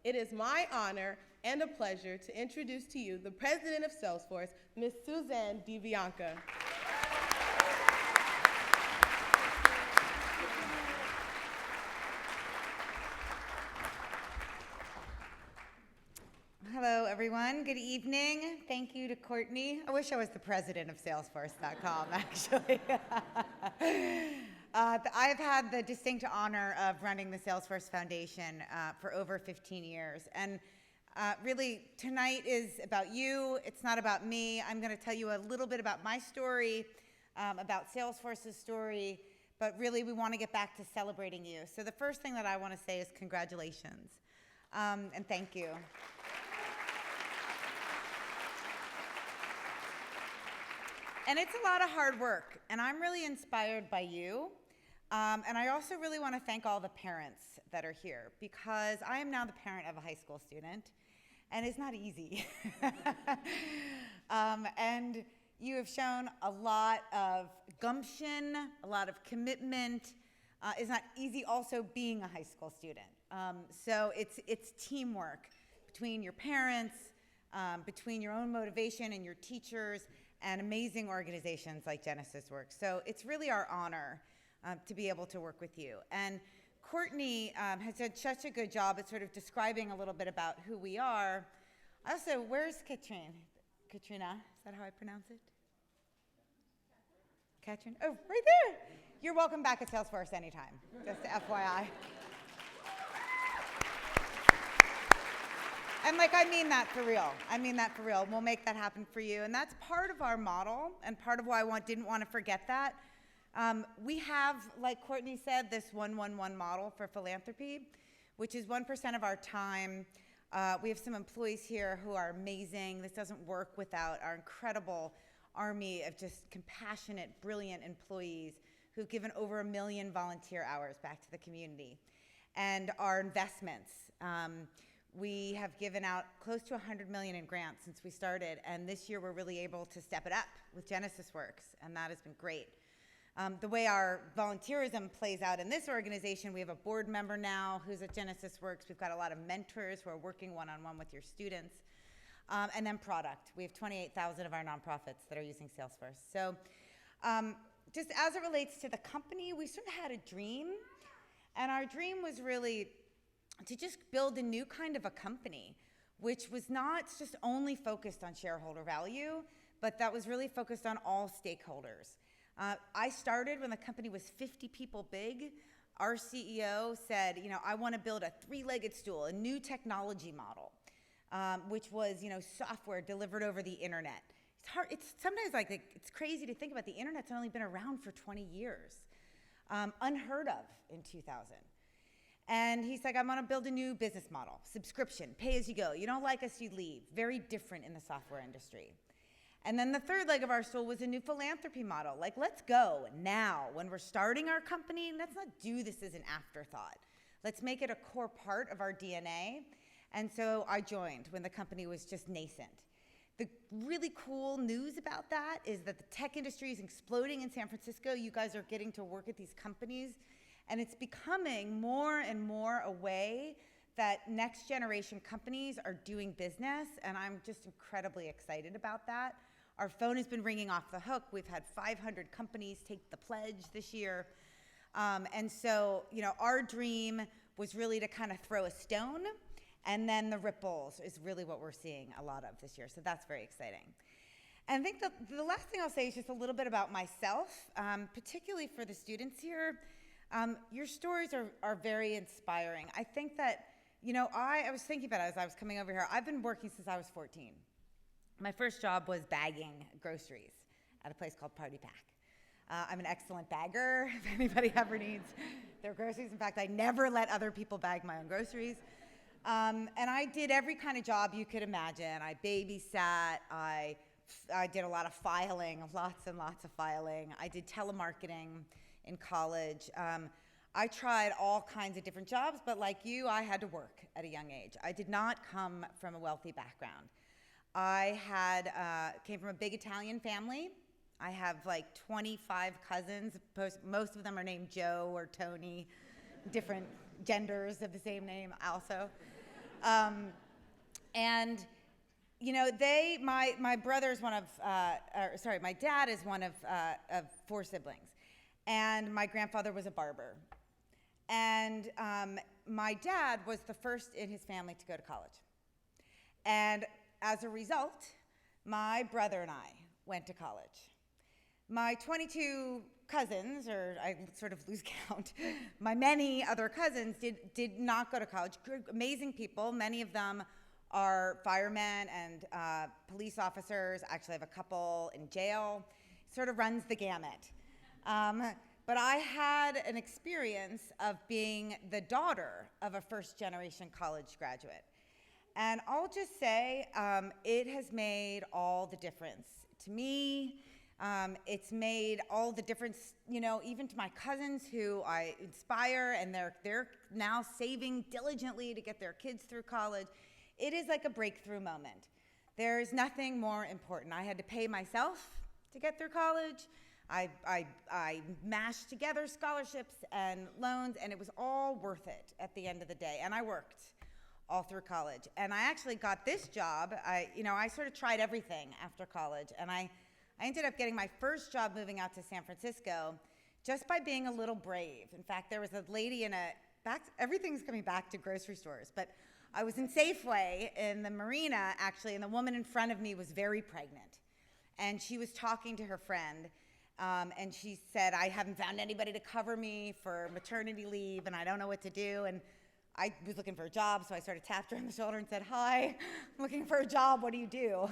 It is my honor and a pleasure to introduce to you the president of Salesforce, Ms. Suzanne DiBianca. Hello, everyone. Good evening. Thank you to Courtney. I wish I was the president of Salesforce.com, actually. I've had the distinct honor of running the Salesforce Foundation for over 15 years. And really, tonight is about you. It's not about me. I'm going to tell you a little bit about my story, about Salesforce's story, but really, we want to get back to celebrating you. So the first thing that I want to say is congratulations, and thank you. And it's a lot of hard work, and I'm really inspired by you. And I also really want to thank all the parents that are here, because I am now the parent of a high school student, and it's not easy. And you have shown a lot of gumption, a lot of commitment. It's not easy also being a high school student. So it's teamwork between your parents, between your own motivation and your teachers, and amazing organizations like Genesys Works. So it's really our honor to be able to work with you. And Courtney has done such a good job at sort of describing a little bit about who we are. Also, where's Katrina? Is that how I pronounce it? Katrina? Oh, right there. You're welcome back at Salesforce anytime, just FYI. And I mean that for real. I mean that for real. We'll make that happen for you. And that's part of our model, and part of why I didn't want to forget that. We have, like Courtney said, this 1-1-1 model for philanthropy, which is 1% of our time. We have some employees here who are amazing. This doesn't work without our incredible army of just compassionate, brilliant employees who've given over 1 million volunteer hours back to the community. And our investments. We have given out close to $100 million in grants since we started, and this year we're really able to step it up with Genesys Works, and that has been great. The way our volunteerism plays out in this organization, we have a board member now who's at Genesys Works. We've got a lot of mentors who are working one-on-one with your students. And then product. We have 28,000 of our nonprofits that are using Salesforce. So just as it relates to the company, we sort of had a dream, and our dream was really to just build a new kind of a company, which was not just only focused on shareholder value, but that was really focused on all stakeholders. I started when the company was 50 people big. Our CEO said, I want to build a 3-legged stool, a new technology model, which was, software delivered over the internet. It's hard. It's sometimes it's crazy to think about. The internet's only been around for 20 years, unheard of in 2000. And he's like, I'm going to build a new business model, subscription, pay as you go. You don't like us, you leave. Very different in the software industry. And then the third leg of our stool was a new philanthropy model. Let's go now. When we're starting our company, let's not do this as an afterthought. Let's make it a core part of our DNA. And so I joined when the company was just nascent. The really cool news about that is that the tech industry is exploding in San Francisco. You guys are getting to work at these companies. And it's becoming more and more a way that next generation companies are doing business, and I'm just incredibly excited about that. Our phone has been ringing off the hook. We've had 500 companies take the pledge this year. And so, our dream was really to kind of throw a stone, and then the ripples is really what we're seeing a lot of this year. So that's very exciting. And I think the last thing I'll say is just a little bit about myself, particularly for the students here. Your stories are very inspiring. I think that, I was thinking about it as I was coming over here. I've been working since I was 14. My first job was bagging groceries at a place called Party Pack. I'm an excellent bagger, if anybody ever needs their groceries. In fact, I never let other people bag my own groceries. And I did every kind of job you could imagine. I babysat, I did a lot of filing, lots and lots of filing. I did telemarketing in college. I tried all kinds of different jobs, but like you, I had to work at a young age. I did not come from a wealthy background. I came from a big Italian family. I have 25 cousins. Most of them are named Joe or Tony, different genders of the same name also. And you know, my brother's one of, my dad is one of 4 siblings, and my grandfather was a barber. And my dad was the first in his family to go to college. And as a result, my brother and I went to college. My 22 cousins, or I sort of lose count, my many other cousins did not go to college. Amazing people. Many of them are firemen and police officers. Actually, I have a couple in jail. Sort of runs the gamut. But I had an experience of being the daughter of a first-generation college graduate. And I'll just say, it has made all the difference to me. It's made all the difference, you know, even to my cousins who I inspire, and they're now saving diligently to get their kids through college. It is like a breakthrough moment. There is nothing more important. I had to pay myself to get through college. I mashed together scholarships and loans, and it was all worth it at the end of the day. And I worked all through college. And I actually got this job. I sort of tried everything after college, and I ended up getting my first job moving out to San Francisco just by being a little brave. In fact, there was a lady everything's coming back to grocery stores, but I was in Safeway in the marina, actually, and the woman in front of me was very pregnant. And she was talking to her friend, and she said, I haven't found anybody to cover me for maternity leave, and I don't know what to do. And I was looking for a job, so I sort of tapped her on the shoulder and said, hi, I'm looking for a job, what do you do?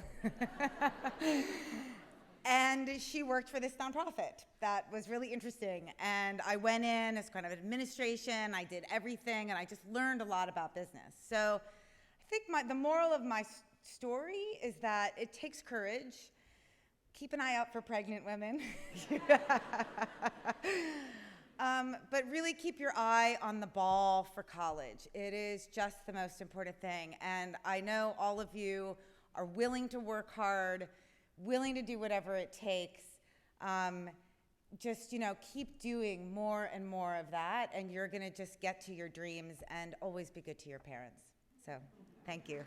And she worked for this nonprofit. That was really interesting. And I went in as kind of administration, I did everything, and I just learned a lot about business. So I think the moral of my story is that it takes courage. Keep an eye out for pregnant women. But really keep your eye on the ball for college. It is just the most important thing. And I know all of you are willing to work hard, willing to do whatever it takes. Just, keep doing more and more of that, and you're going to just get to your dreams and always be good to your parents. So, thank you.